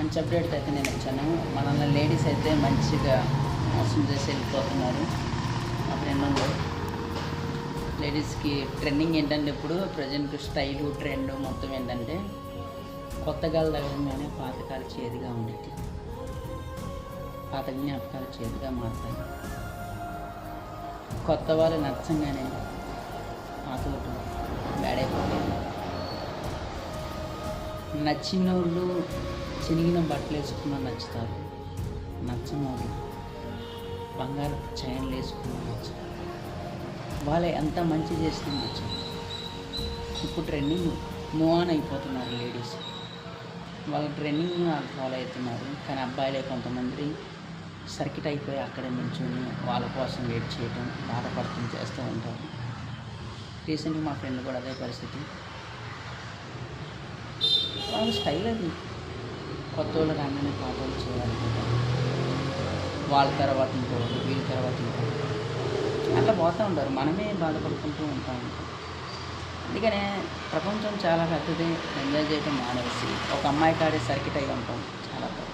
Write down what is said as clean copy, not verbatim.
మంచి అప్డేట్ అయితే నేను ఇచ్చాను. మనల్ని లేడీస్ అయితే మంచిగా మోసం చేసి వెళ్ళిపోతున్నారు. మా ఫ్రెండ్ ఉంది. లేడీస్కి ట్రెండింగ్ ఏంటంటే ఇప్పుడు ప్రజెంట్ స్టైలు ట్రెండ్ మొత్తం ఏంటంటే కొత్తగాలు తగలంగానే పాతకాలు చేదుగా ఉండేది. పాత జ్ఞాపకాలు చేదుగా మారుతాయి. కొత్త వాళ్ళు నచ్చంగానే పాతోటి బ్యాడైపోతాయి. నచ్చిన వాళ్ళు చినిగిన బట్టలు వేసుకున్న నచ్చుతారు. నచ్చని వాళ్ళు బంగారు చైన్లు వేసుకున్న నచ్చుతారు. వాళ్ళు ఎంత మంచి చేసినా నచ్చదు. ఇప్పుడు ట్రెండింగ్ మూవ్ ఆన్ అయిపోతున్నారు లేడీస్. వాళ్ళ ట్రెండింగ్ వాళ్ళు ఫాలో అవుతున్నారు. కానీ అబ్బాయిలే కొంతమంది సర్కిట్ అయిపోయి అక్కడే నిల్చొని వాళ్ళ కోసం వెయిట్ చేయడం, బాధపడటం చేస్తూ ఉంటారు. రీసెంట్గా మా ఫ్రెండ్ కూడా అదే పరిస్థితి. వాళ్ళ స్టైల్ అది. కొత్త వాళ్ళు రాగానే పాత వాళ్ళు చేయాలనుకుంటారు. వాళ్ళ తర్వాత ఇంకోటి, వీళ్ళ తర్వాత ఇంకోటి అట్లా పోతూ ఉంటారు. మనమే బాధపడుకుంటూ ఉంటాం. అందుకనే ప్రపంచం చాలా పెద్దది. ఎంజాయ్ చేయడం మానేసి ఒక అమ్మాయి కాడే సర్కిట్ అయి ఉంటాం. చాలా తప్పు.